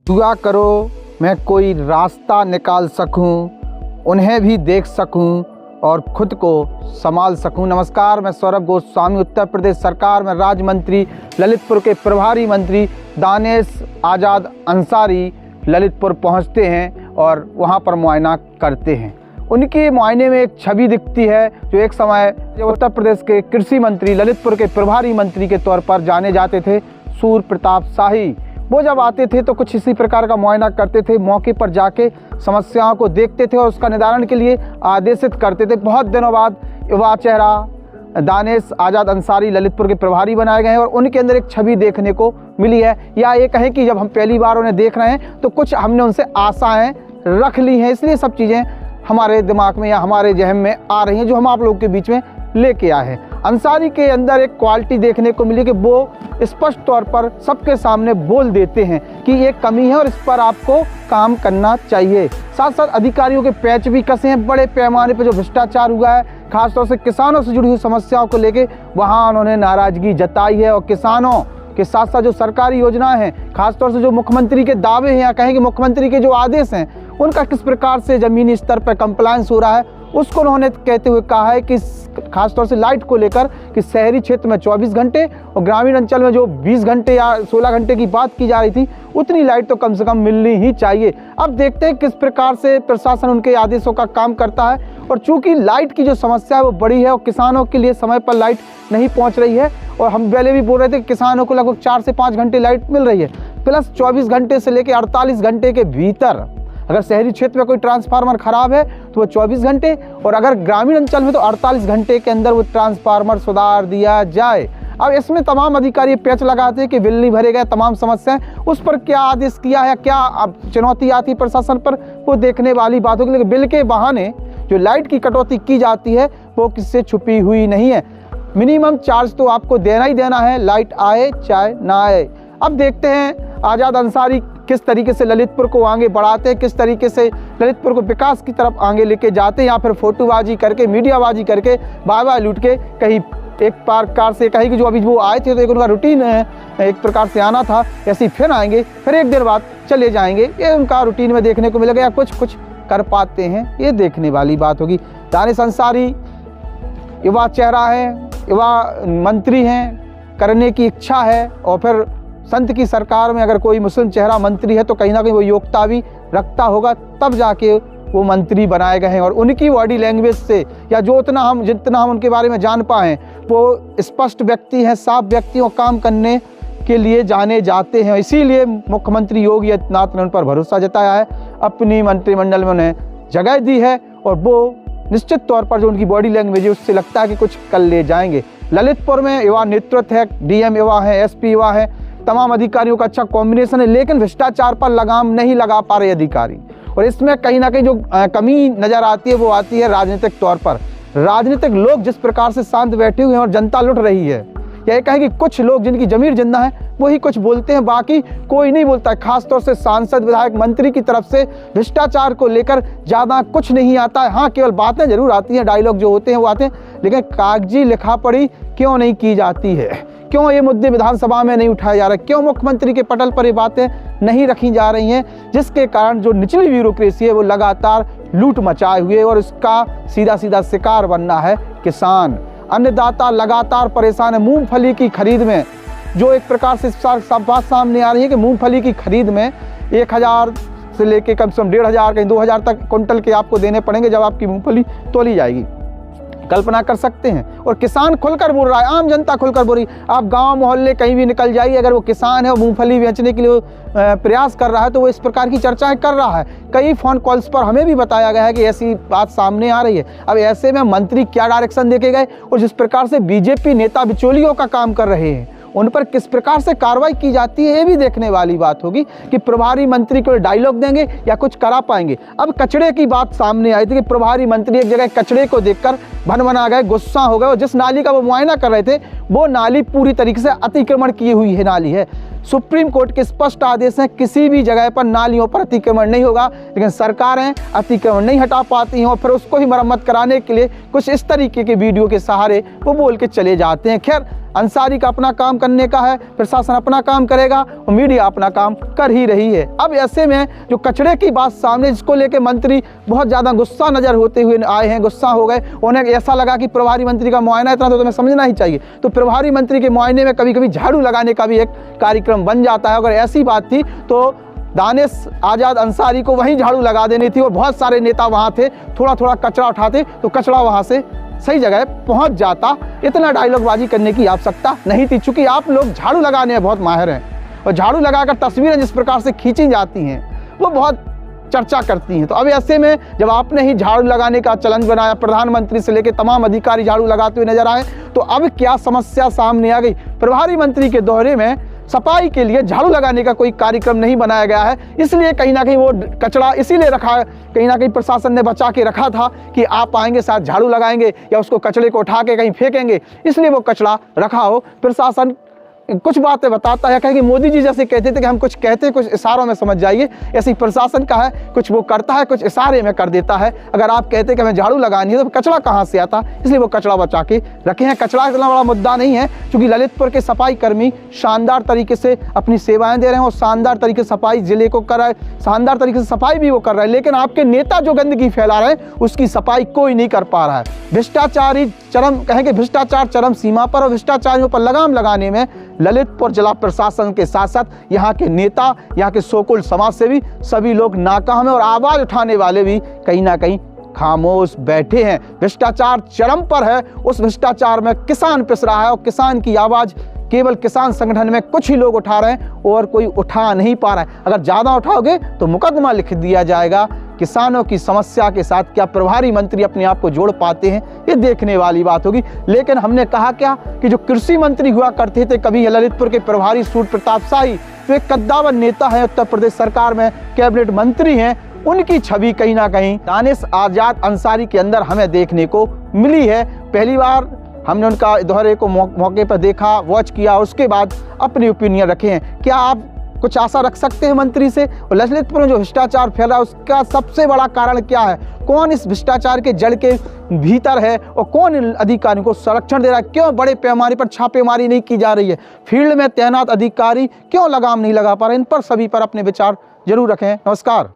दुआ करो मैं कोई रास्ता निकाल सकूं, उन्हें भी देख सकूं और खुद को संभाल सकूं। नमस्कार, मैं सौरभ गोस्वामी उत्तर प्रदेश सरकार में राज्य मंत्री ललितपुर के प्रभारी मंत्री दानिश आज़ाद अंसारी ललितपुर पहुंचते हैं और वहां पर मुआयना करते हैं। उनके मुआयने में एक छवि दिखती है जो एक समय उत्तर प्रदेश के कृषि मंत्री ललितपुर के प्रभारी मंत्री के तौर पर जाने जाते थे, सूर्य प्रताप शाही। वो जब आते थे तो कुछ इसी प्रकार का मुआयना करते थे, मौके पर जाके समस्याओं को देखते थे और उसका निदान के लिए आदेशित करते थे। बहुत दिनों बाद युवा चेहरा दानिश आज़ाद अंसारी ललितपुर के प्रभारी बनाए गए हैं और उनके अंदर एक छवि देखने को मिली है। या ये कहें कि जब हम पहली बार उन्हें देख रहे हैं तो कुछ हमने उनसे आशाएं रख ली हैं, इसलिए सब चीज़ें हमारे दिमाग में या हमारे जहन में आ रही हैं जो हम आप लोगों के बीच में लेके आए हैं। अंसारी के अंदर एक क्वालिटी देखने को मिली कि वो स्पष्ट तौर पर सबके सामने बोल देते हैं कि ये कमी है और इस पर आपको काम करना चाहिए। साथ साथ अधिकारियों के पैच भी कसे हैं। बड़े पैमाने पर जो भ्रष्टाचार हुआ है, खासतौर से किसानों से जुड़ी हुई समस्याओं को लेके वहाँ उन्होंने नाराजगी जताई है। और किसानों के साथ साथ जो सरकारी योजनाएं हैं, खासतौर से जो मुख्यमंत्री के दावे हैं या कहें कि मुख्यमंत्री के जो आदेश हैं, उनका किस प्रकार से ज़मीनी स्तर पर कंप्लायंस हो रहा है, उसको उन्होंने कहते हुए कहा है कि खासतौर से लाइट को लेकर कि शहरी क्षेत्र में 24 घंटे और ग्रामीण अंचल में जो 20 घंटे या 16 घंटे की बात की जा रही थी, उतनी लाइट तो कम से कम मिलनी ही चाहिए। अब देखते हैं किस प्रकार से प्रशासन उनके आदेशों का काम करता है। और चूंकि लाइट की जो समस्या है वो बड़ी है और किसानों के लिए समय पर लाइट नहीं पहुंच रही है, और हम पहले भी बोल रहे थे कि किसानों को लगभग 4 से 5 घंटे लाइट मिल रही है, प्लस 24 घंटे से लेकर 48 घंटे के भीतर अगर शहरी क्षेत्र में कोई ट्रांसफार्मर खराब है तो वो 24 घंटे, और अगर ग्रामीण अंचल में तो 48 घंटे के अंदर वो ट्रांसफार्मर सुधार दिया जाए। अब इसमें तमाम अधिकारी पैच लगाते हैं कि बिल नहीं भरे गए, तमाम समस्याएं, उस पर क्या आदेश किया है, क्या अब चुनौती आती प्रशासन पर, वो देखने वाली बात होगी। लेकिन बिल के बहाने जो लाइट की कटौती की जाती है वो किससे छुपी हुई नहीं है। मिनिमम चार्ज तो आपको देना ही देना है, लाइट आए चाहे ना आए। अब देखते हैं आज़ाद अंसारी किस तरीके से ललितपुर को आगे बढ़ाते हैं, किस तरीके से ललितपुर को विकास की तरफ आगे लेके जाते हैं, या फिर फोटोबाजी करके, मीडियाबाजी करके, बाय लूट के कहीं एक प्रकार से कहीं कि जो अभी वो आए थे तो एक उनका रूटीन एक प्रकार से आना था, ऐसे फिर आएंगे, फिर एक देर बाद चले जाएंगे, ये उनका रूटीन में देखने को मिलेगा। या कुछ कर पाते हैं, ये देखने वाली बात होगी। दानिश अंसारी युवा चेहरा है, युवा मंत्री हैं, करने की इच्छा है, और फिर संत की सरकार में अगर कोई मुस्लिम चेहरा मंत्री है तो कहीं ना कहीं वो योग्यता भी रखता होगा, तब जाके वो मंत्री बनाए गए हैं। और उनकी बॉडी लैंग्वेज से या जो जितना हम उनके बारे में जान पाएँ, वो स्पष्ट व्यक्ति हैं, साफ व्यक्ति और काम करने के लिए जाने जाते हैं। इसीलिए मुख्यमंत्री योगी आदित्यनाथ ने उन पर भरोसा जताया है, अपनी मंत्रिमंडल में उन्हें जगह दी है, और वो निश्चित तौर पर जो उनकी बॉडी लैंग्वेज है उससे लगता है कि कुछ कर ले जाएंगे। ललितपुर में युवा नेतृत्व है, डीएम युवा है, एसपी युवा है, तमाम अधिकारियों का अच्छा कॉम्बिनेशन है, लेकिन भ्रष्टाचार पर लगाम नहीं लगा पा रहे अधिकारी। और इसमें कहीं ना कहीं जो कमी नजर आती है वो आती है राजनीतिक तौर पर। राजनीतिक लोग जिस प्रकार से शांत बैठे हुए हैं और जनता लुट रही है, यह कहें कि कुछ लोग जिनकी जमीर जिंदा है वही कुछ बोलते हैं, बाकी कोई नहीं बोलता है। खासतौर से सांसद, विधायक, मंत्री की तरफ से भ्रष्टाचार को लेकर ज़्यादा कुछ नहीं आता है। हाँ, केवल बातें जरूर आती हैं, डायलॉग जो होते हैं वो आते हैं, लेकिन कागजी लिखा पढ़ी क्यों नहीं की जाती है, क्यों ये मुद्दे विधानसभा में नहीं उठाए जा रहे, क्यों मुख्यमंत्री के पटल पर ये बातें नहीं रखी जा रही हैं, जिसके कारण जो निचली ब्यूरोक्रेसी है वो लगातार लूट मचाए हुए और इसका सीधा सीधा शिकार बनना है किसान। अन्नदाता लगातार परेशान है। मूंगफली की खरीद में जो एक प्रकार से बात सामने आ रही है कि मूंगफली की खरीद में 1000 से लेके कम से कम 1500 कहीं 2000 तक कुंटल के आपको देने पड़ेंगे जब आपकी मूंगफली तोली जाएगी। कल्पना कर सकते हैं। और किसान खुलकर बोल रहा है, आम जनता खुलकर बोल रही है। आप गांव मोहल्ले कहीं भी निकल जाइए, अगर वो किसान है और मूंगफली बेचने के लिए प्रयास कर रहा है तो वो इस प्रकार की चर्चाएं कर रहा है। कई फ़ोन कॉल्स पर हमें भी बताया गया है कि ऐसी बात सामने आ रही है। अब ऐसे में मंत्री क्या डायरेक्शन देके गए और जिस प्रकार से बीजेपी नेता बिचौलियों का काम कर रहे हैं उन पर किस प्रकार से कार्रवाई की जाती है, ये भी देखने वाली बात होगी कि प्रभारी मंत्री को डायलॉग देंगे या कुछ करा पाएंगे। अब कचड़े की बात सामने आई थी कि प्रभारी मंत्री एक जगह कचड़े को देखकर भन-भना गए, गुस्सा हो गए, और जिस नाली का वो मुआयना कर रहे थे वो नाली पूरी तरीके से अतिक्रमण की हुई है नाली है। सुप्रीम कोर्ट के स्पष्ट आदेश हैं, किसी भी जगह पर नालियों पर अतिक्रमण नहीं होगा, लेकिन सरकारें अतिक्रमण नहीं हटा पाती हैं और फिर उसको ही मरम्मत कराने के लिए कुछ इस तरीके के वीडियो के सहारे वो बोल के चले जाते हैं। खैर, अंसारी का अपना काम करने का है, प्रशासन अपना काम करेगा और मीडिया अपना काम कर ही रही है। अब ऐसे में जो कचरे की बात सामने, जिसको लेके मंत्री बहुत ज़्यादा गुस्सा नज़र होते हुए आए हैं, गुस्सा हो गए, उन्हें ऐसा लगा कि प्रभारी मंत्री का मुआयना इतना तो तुम्हें समझना ही चाहिए। तो प्रभारी मंत्री के मुआयने में कभी कभी झाड़ू लगाने का भी एक कार्यक्रम बन जाता है। अगर ऐसी बात थी तो दानिश आज़ाद अंसारी को वहीं झाड़ू लगा देनी थी और बहुत सारे नेता वहाँ थे, थोड़ा थोड़ा कचरा उठाते तो कचरा वहाँ से सही जगह पहुँच जाता। इतना डायलॉगबाजी करने की आवश्यकता नहीं थी, चूँकि आप लोग झाड़ू लगाने में बहुत माहिर हैं और झाड़ू लगाकर तस्वीरें जिस प्रकार से खींची जाती हैं वो बहुत चर्चा करती हैं। तो अब ऐसे में जब आपने ही झाड़ू लगाने का चलन बनाया, प्रधानमंत्री से लेकर तमाम अधिकारी झाड़ू लगाते हुए नजर आए, तो अब क्या समस्या सामने आ गई। प्रभारी मंत्री के दौरे में सफाई के लिए झाड़ू लगाने का कोई कार्यक्रम नहीं बनाया गया है, इसलिए कहीं ना कहीं वो कचरा इसीलिए रखा, कहीं ना कहीं प्रशासन ने बचा के रखा था कि आप आएंगे साथ झाड़ू लगाएंगे या उसको कचरे को उठा के कहीं फेंकेंगे, इसलिए वो कचरा रखा हो। प्रशासन कुछ बातें बताता है, कहें कि मोदी जी जैसे कहते थे कि हम कुछ कहते कुछ इशारों में समझ जाइए, ऐसे ही प्रशासन का है, कुछ वो करता है कुछ इशारे में कर देता है। अगर आप कहते कि हमें झाड़ू लगानी है तो कचरा कहाँ से आता, इसलिए वो कचरा बचा के रखे हैं। कचरा इतना बड़ा मुद्दा नहीं है, क्योंकि ललितपुर के सफाई कर्मी शानदार तरीके से अपनी सेवाएं दे रहे हैं और शानदार तरीके से सफाई जिले को कर रहा है, शानदार तरीके से सफाई भी वो कर रहे हैं, लेकिन आपके नेता जो गंदगी फैला रहे हैं उसकी सफाई कोई नहीं कर पा रहा है। भ्रष्टाचारी चरम, कहेंगे भ्रष्टाचार चरम सीमा पर, और भ्रष्टाचारियों पर लगाम लगाने में ललितपुर जिला प्रशासन के साथ साथ यहाँ के नेता, यहाँ के सोकुल समाज सेवी सभी लोग नाकाम हैं और आवाज उठाने वाले भी कहीं ना कहीं खामोश बैठे हैं। भ्रष्टाचार चरम पर है, उस भ्रष्टाचार में किसान पिस रहा है और किसान की आवाज केवल किसान संगठन में कुछ ही लोग उठा रहे हैं और कोई उठा नहीं पा रहा है। अगर ज़्यादा उठाओगे तो मुकदमा लिख दिया जाएगा। किसानों की समस्या के साथ क्या प्रभारी मंत्री अपने आप को जोड़ पाते हैं, ये देखने वाली बात होगी। लेकिन हमने कहा क्या कि जो कृषि मंत्री हुआ करते थे कभी ललितपुर के प्रभारी सूर्य प्रताप शाही, जो एक कद्दावर नेता है, उत्तर प्रदेश सरकार में कैबिनेट मंत्री हैं, उनकी छवि कहीं ना कहीं दानिश आज़ाद अंसारी के अंदर हमें देखने को मिली है। पहली बार हमने उनका दौरे को मौके पर देखा, वॉच किया, उसके बाद अपनी ओपिनियन रखे हैं। क्या आप कुछ आशा रख सकते हैं मंत्री से? और ललितपुर में जो भ्रष्टाचार फैला उसका सबसे बड़ा कारण क्या है? कौन इस भ्रष्टाचार के जड़ के भीतर है और कौन अधिकारियों को संरक्षण दे रहा है? क्यों बड़े पैमाने पर छापेमारी नहीं की जा रही है? फील्ड में तैनात अधिकारी क्यों लगाम नहीं लगा पा रहे? इन पर सभी पर अपने विचार जरूर रखें। नमस्कार।